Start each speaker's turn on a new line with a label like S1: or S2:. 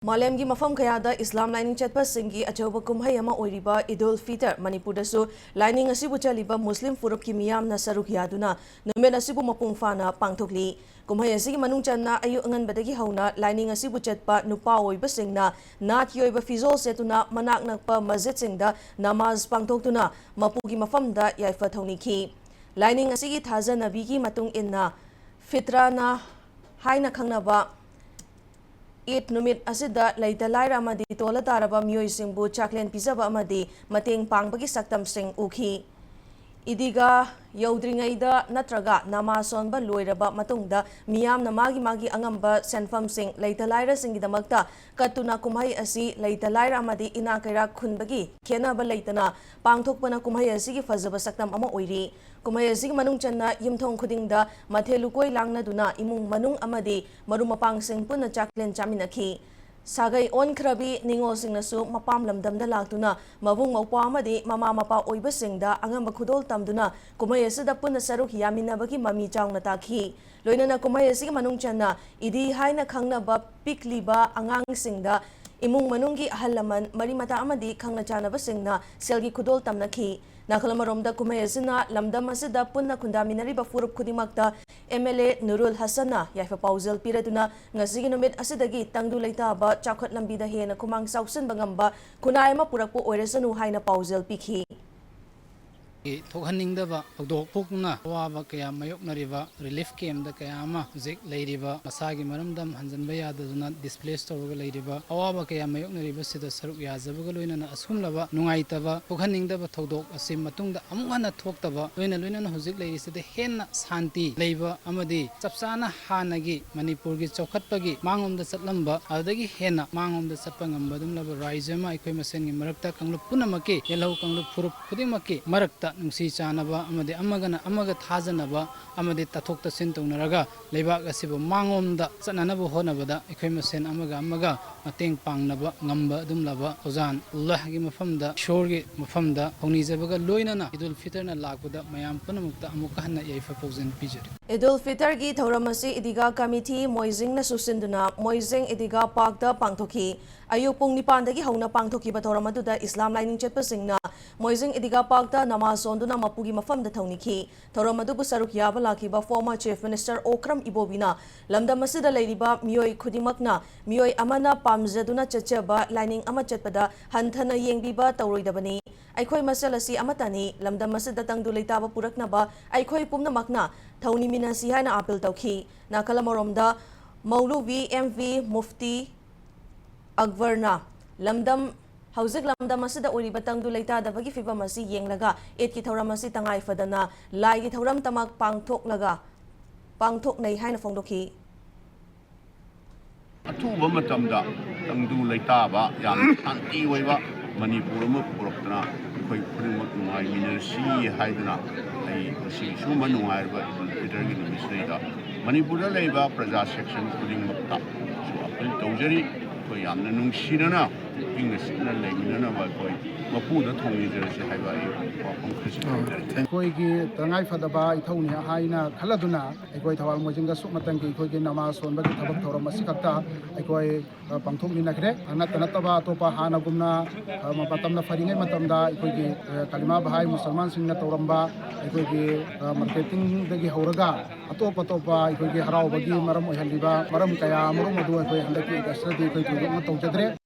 S1: Malemgi mafam kayada Islam lining chatpa singi achauba kumhai ama oiriba Eid-Ul-Fitr Manipur dasu lining asibu chaliba Muslim furup ki miyam na saruk yaduna numen asibu mapung fana pangthokli kumhai asigi manung channa ayu angan badagi hauna lining asibu chatpa nupa oiba singna nat yoiba fizol setuna manak nakpa masjid singda namaz pangthoktuna mapugi mafamda yaifa thongnikhi lining asigi thaza nabi ki matung inna fitrana haina khangnaba Eid numit asida laita laira amadi tola taraba miyoi singbu chaklen pizaba amadi mateng pangbagi saktam sing ukhi idiga yaudringaida natraga namasonba loiraba matungda miyam na magi angamba senfam sing laita laira singidamakta katuna kumhai asi laita laira amadi inakaira khunbagi khenaba laitana pangthokpana kumhai asigi fazaba saktam ama oiri kumhai asigi manung channa yimthong khudingda mathelukoi langnaduna imung manung amadi marumapang sing punna chaklen chaminakhi Sagai on krabi ningo sing nasu mapam lamdamda laktuna mabung maupa amadi mama mapa oiba singda angamba khudol tamduna kumai asida punna saruk yaminabagi mami chawna takhi loinana kumai asigi manung channa idi haina khangnaba pikliba angang singda imung manunggi ahalaman marimata amadi khangna chanaba singna selgi khudol tamnakhi Nakalamaromda kumai asina lamdam asida punna kundaminariba furup khudimakta MLA Nurul Hassana yaifa pauzal piraduna ngasigi numit asidagi tangdu laitaba chakhat lambida hena kumang sausin bangamba kunai ma purakpo oiresanu haina pauzal pikhi
S2: Thokhaningdaba pokna waba kaya mayoknariba relief camp da kaya ama zik leiriba masagi maramdam hanjanba yadaduna displace tawga leiriba awaba kaya mayoknariba sida saruk yazabaga loinana asumlaba nungaitaba thokhaningdaba thodok asim matungda amungana thoktaba loinana huzik leirisida henna santi leiba amadi chapsana hanagi manipur gi chokhatpagi mangomda chatlamba adagi henna mangomda chatpa ngambadum laba raijama ikoi masengi marakta kanglup punamaki yelau kanglup furup khudimaki marakta nungsi chanaba amade amaga thajanaba amade tathok tasin tongnaraga leibak asibu mangomda chananaba honabada ekhoi masen amaga mateng pangnaba ngamba dum laba ozan ullah gi mafamda shorgi mafamda hongnijabaga loinana Eid-Ul-Fitr na lakbada mayam punamukta amuka hanna yaifa pawjen pijari
S1: Eid-Ul-Fitr gi thauramasi idiga committee moizing na susinduna moizing idiga parkda pangthoki ayuk pung 9 dagi hauna pangthoki ba thauramatuda Islam lining chatpa singna moizing idiga parkda namaz sonduna mapugi mafamda thongnikhi thauramadu saruk yaba lakiba former chief minister Okram Ibobina lamdam asida leiriba miyoi khudimakna miyoi amana pamjaduna chachaba lining ama chatpada hanthana yengbiba tawroidabani aikhoi masalasi amatani lamdam asida tangdu leitaba puraknaba aikhoi pumnamakna thawni minasi haina appeal tawkhi nakalamaromda Mauluvi MV Mufti Akbarna lamdam Hauzik lamdam asida uri batang dulay tadabagi fiba masi yenglaga it ki thauram asi tangay fadana lai ki thauram tamak pangthok nay haina phongdokhi
S3: Atuba matamda tangdu laitaba yam tanti oiba Manipur ma purakna koi phurimak nungai minasi haidana ai asi suma nungai ba Eid-Ul-Fitr gi numisleida Manipur da leiba praja section puling makta so apil tawjari koi yamna nungsirana Ingresina leminana ba koi mapuda thongni jersi haiba wapong khasi
S4: koi gi tangai fadaba ithoni haina khaladuna koi thawal mojinga sukmatangi koi gi namaz sonba gi thabak thoram asikakta koi pangthokni nakre anataba topa hana gumna mapatamna faringai matamda koi gi kalima bahai musalman singna tawramba koi gi marketing dagi hauraga atopa koi gi harau bagi maram oihaliba maram kaya marum adu koi handaki dasradi koi gi tawjadre